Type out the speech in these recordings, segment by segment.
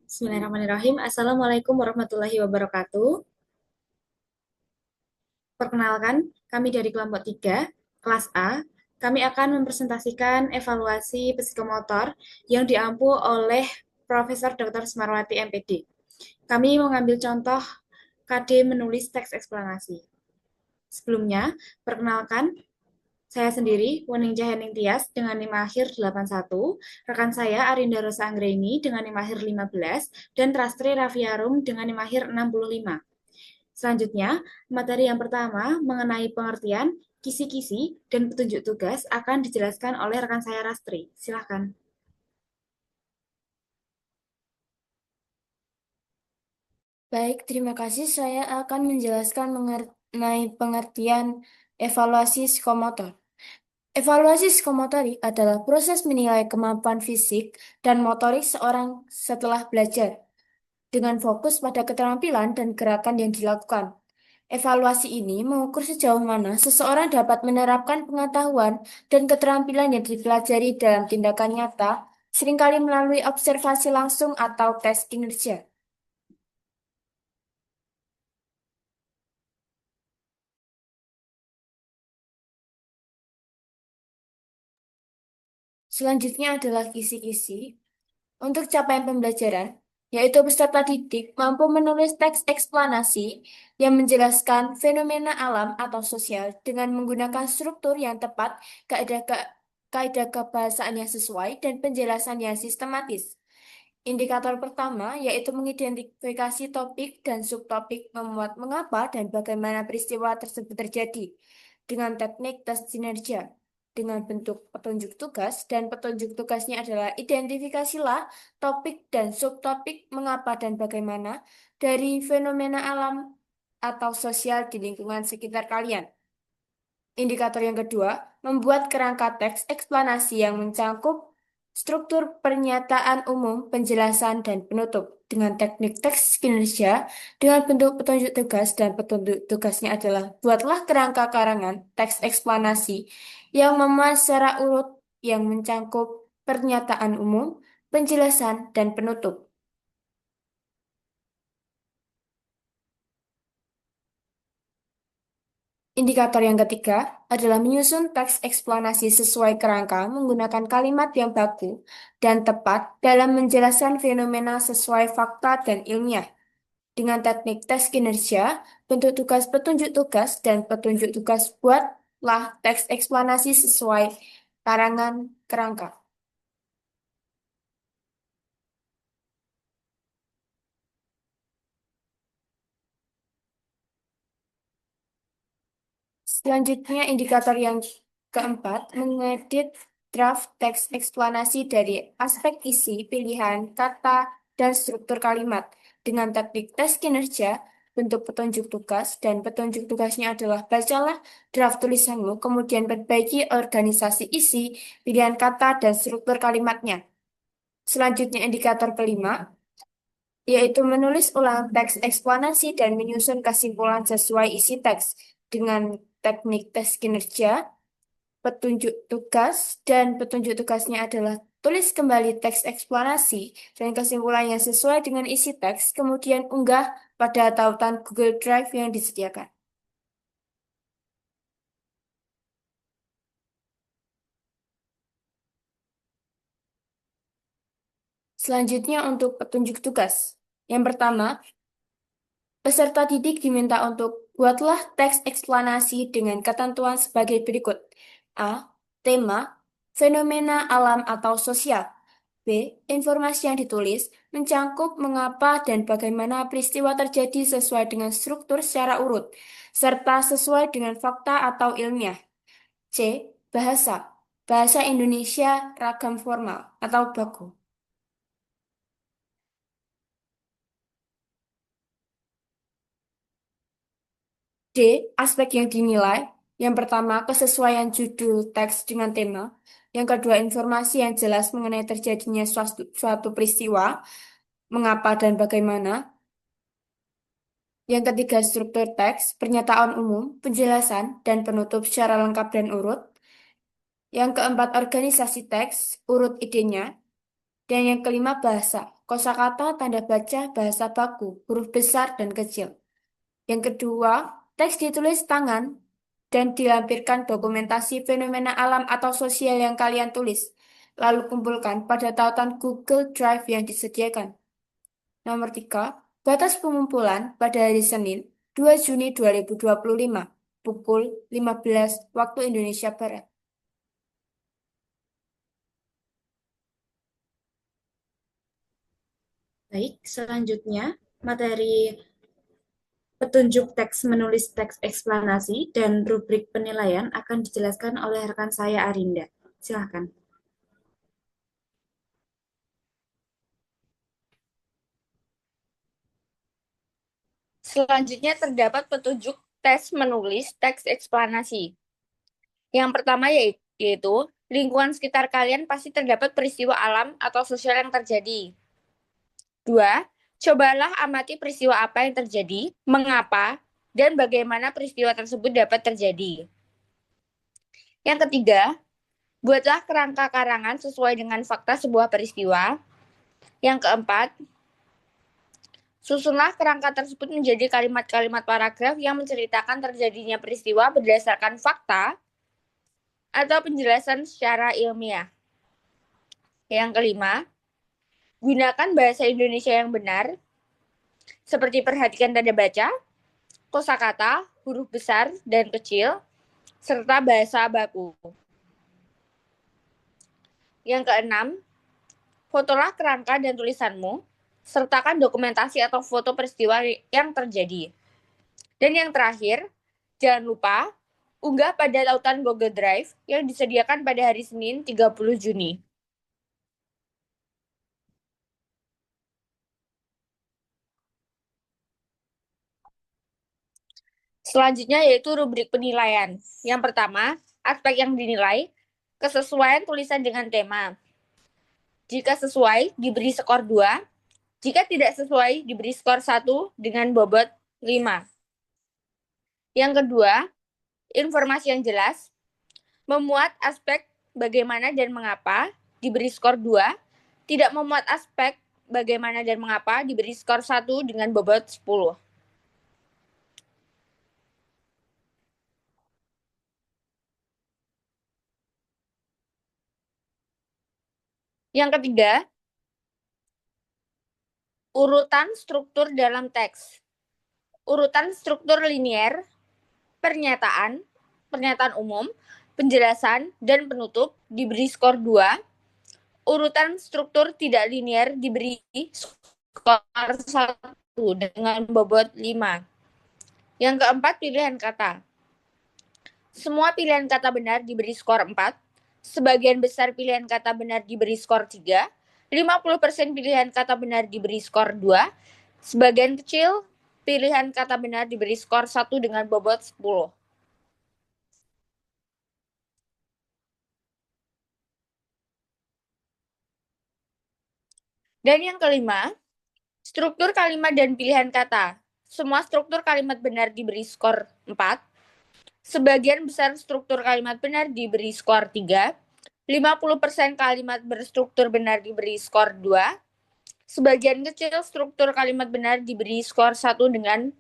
Bismillahirrahmanirrahim. Assalamualaikum warahmatullahi wabarakatuh. Perkenalkan, kami dari kelompok 3, kelas A. Kami akan mempresentasikan evaluasi psikomotor yang diampu oleh Profesor Dr. Smarwati MPD. Kami mengambil contoh KD menulis teks eksplanasi. Sebelumnya, perkenalkan, saya sendiri, Wening Cahaning Tias, dengan NIM akhir 81, rekan saya Arinda Rosa Anggreni dengan NIM akhir 15, dan Trastri Raffiarum dengan NIM akhir 65. Selanjutnya, materi yang pertama mengenai pengertian, kisi-kisi, dan petunjuk tugas akan dijelaskan oleh rekan saya Rastri. Silakan. Baik, terima kasih. Saya akan menjelaskan mengenai pengertian evaluasi psikomotor. Evaluasi psikomotorik adalah proses menilai kemampuan fisik dan motorik seorang setelah belajar, dengan fokus pada keterampilan dan gerakan yang dilakukan. Evaluasi ini mengukur sejauh mana seseorang dapat menerapkan pengetahuan dan keterampilan yang dipelajari dalam tindakan nyata, seringkali melalui observasi langsung atau tes kinerja. Selanjutnya adalah kisi-kisi. Untuk capaian pembelajaran, yaitu peserta didik mampu menulis teks eksplanasi yang menjelaskan fenomena alam atau sosial dengan menggunakan struktur yang tepat, kaidah kaidah kebahasaan yang sesuai, dan penjelasan yang sistematis. Indikator pertama yaitu mengidentifikasi topik dan subtopik, memuat mengapa dan bagaimana peristiwa tersebut terjadi dengan teknik tes sinergia. Dengan bentuk petunjuk tugas, dan petunjuk tugasnya adalah identifikasilah topik dan subtopik mengapa dan bagaimana dari fenomena alam atau sosial di lingkungan sekitar kalian. Indikator yang kedua, membuat kerangka teks eksplanasi yang mencangkup struktur pernyataan umum, penjelasan, dan penutup dengan teknik teks kinerja dengan bentuk petunjuk tugas, dan petunjuk tugasnya adalah buatlah kerangka karangan teks eksplanasi yang memuat secara urut yang mencangkup pernyataan umum, penjelasan, dan penutup. Indikator yang ketiga adalah menyusun teks eksplanasi sesuai kerangka menggunakan kalimat yang baku dan tepat dalam menjelaskan fenomena sesuai fakta dan ilmiah. Dengan teknik tes kinerja, bentuk tugas, petunjuk tugas, dan petunjuk tugas, buatlah teks eksplanasi sesuai karangan kerangka. Selanjutnya, indikator yang keempat, mengedit draft teks eksplanasi dari aspek isi, pilihan, kata, dan struktur kalimat. Dengan teknik tes kinerja, bentuk petunjuk tugas, dan petunjuk tugasnya adalah bacalah draft tulisanmu, kemudian perbaiki organisasi isi, pilihan kata, dan struktur kalimatnya. Selanjutnya, indikator kelima, yaitu menulis ulang teks eksplanasi dan menyusun kesimpulan sesuai isi teks dengan teknik tes kinerja, petunjuk tugas, dan petunjuk tugasnya adalah tulis kembali teks eksplanasi dan kesimpulannya sesuai dengan isi teks, kemudian unggah pada tautan Google Drive yang disediakan. Selanjutnya untuk petunjuk tugas. Yang pertama, peserta didik diminta untuk buatlah teks eksplanasi dengan ketentuan sebagai berikut. A. Tema, fenomena alam atau sosial. B. Informasi yang ditulis mencangkup mengapa dan bagaimana peristiwa terjadi sesuai dengan struktur secara urut, serta sesuai dengan fakta atau ilmiah. C. Bahasa, bahasa Indonesia ragam formal atau baku. D. Aspek yang dinilai. Yang pertama, kesesuaian judul teks dengan tema. Yang kedua, informasi yang jelas mengenai terjadinya suatu peristiwa, mengapa dan bagaimana. Yang ketiga, struktur teks, pernyataan umum, penjelasan, dan penutup secara lengkap dan urut. Yang keempat, organisasi teks, urut idenya. Dan yang kelima, bahasa. kosakata, tanda baca, bahasa baku, huruf besar dan kecil. Yang kedua, teks ditulis tangan dan dilampirkan dokumentasi fenomena alam atau sosial yang kalian tulis. Lalu kumpulkan pada tautan Google Drive yang disediakan. Nomor 3, batas pengumpulan pada hari Senin, 2 Juni 2025, pukul 15 waktu Indonesia Barat. Baik, selanjutnya materi petunjuk teks menulis teks eksplanasi dan rubrik penilaian akan dijelaskan oleh rekan saya Arinda. Silahkan. Selanjutnya terdapat petunjuk tes menulis teks eksplanasi. Yang pertama yaitu lingkungan sekitar kalian pasti terdapat peristiwa alam atau sosial yang terjadi. 2. Cobalah amati peristiwa apa yang terjadi, mengapa, dan bagaimana peristiwa tersebut dapat terjadi. Yang ketiga, buatlah kerangka karangan sesuai dengan fakta sebuah peristiwa. Yang keempat, susunlah kerangka tersebut menjadi kalimat-kalimat paragraf yang menceritakan terjadinya peristiwa berdasarkan fakta atau penjelasan secara ilmiah. Yang kelima, gunakan bahasa Indonesia yang benar, seperti perhatikan tanda baca, kosakata, huruf besar dan kecil, serta bahasa baku. Yang keenam, fotolah kerangka dan tulisanmu, sertakan dokumentasi atau foto peristiwa yang terjadi. Dan yang terakhir, jangan lupa unggah pada tautan Google Drive yang disediakan pada hari Senin 30 Juni. Selanjutnya yaitu rubrik penilaian. Yang pertama, aspek yang dinilai, kesesuaian tulisan dengan tema. Jika sesuai, diberi skor 2. Jika tidak sesuai, diberi skor 1 dengan bobot 5. Yang kedua, informasi yang jelas, memuat aspek bagaimana dan mengapa, diberi skor 2. Tidak memuat aspek bagaimana dan mengapa, diberi skor 1 dengan bobot 10. Yang ketiga, urutan struktur dalam teks. Urutan struktur linier, pernyataan umum, penjelasan, dan penutup diberi skor 2. Urutan struktur tidak linier diberi skor 1 dengan bobot 5. Yang keempat, pilihan kata. Semua pilihan kata benar diberi skor 4. Sebagian besar pilihan kata benar diberi skor 3. 50% pilihan kata benar diberi skor 2. Sebagian kecil pilihan kata benar diberi skor 1 dengan bobot 10. Dan yang kelima, struktur kalimat dan pilihan kata. Semua struktur kalimat benar diberi skor 4. Sebagian besar struktur kalimat benar diberi skor 3. 50% kalimat berstruktur benar diberi skor 2. Sebagian kecil struktur kalimat benar diberi skor 1 dengan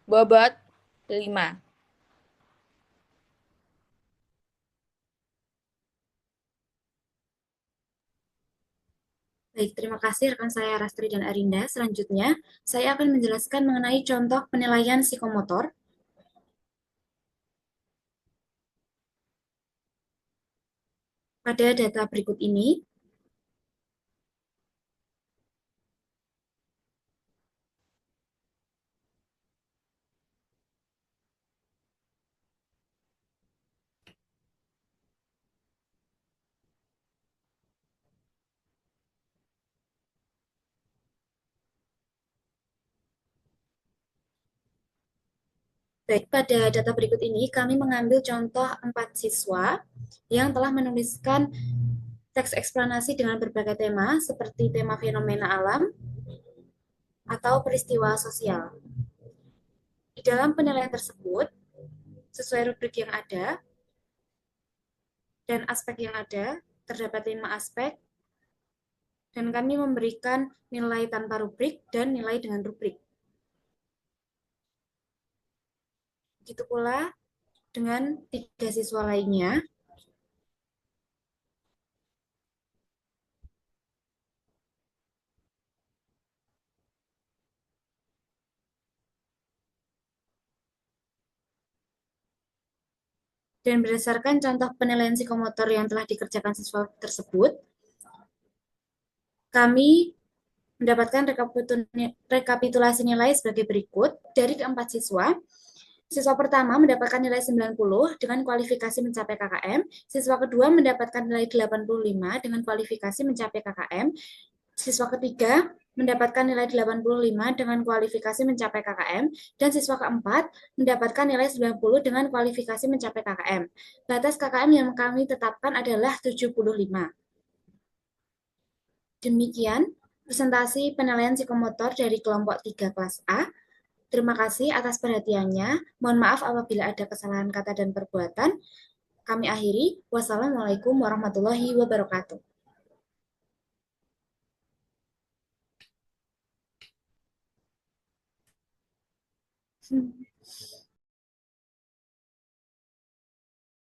bobot 5. Baik, terima kasih rekan saya Rastri dan Arinda. Selanjutnya, saya akan menjelaskan mengenai contoh penilaian psikomotor. Pada data berikut ini, pada data berikut ini kami mengambil contoh 4 siswa yang telah menuliskan teks eksplanasi dengan berbagai tema seperti tema fenomena alam atau peristiwa sosial. Di dalam penilaian tersebut, sesuai rubrik yang ada dan aspek yang ada, terdapat 5 aspek dan kami memberikan nilai tanpa rubrik dan nilai dengan rubrik. Begitu pula dengan 3 siswa lainnya. Dan berdasarkan contoh penilaian psikomotor yang telah dikerjakan siswa tersebut, kami mendapatkan rekapitulasi nilai sebagai berikut. Dari keempat siswa, siswa pertama mendapatkan nilai 90 dengan kualifikasi mencapai KKM, siswa kedua mendapatkan nilai 85 dengan kualifikasi mencapai KKM, siswa ketiga mendapatkan nilai 85 dengan kualifikasi mencapai KKM, dan siswa keempat mendapatkan nilai 90 dengan kualifikasi mencapai KKM. Batas KKM yang kami tetapkan adalah 75. Demikian presentasi penilaian psikomotor dari kelompok 3 kelas A. Terima kasih atas perhatiannya. Mohon maaf apabila ada kesalahan kata dan perbuatan. Kami akhiri. Wassalamualaikum warahmatullahi wabarakatuh.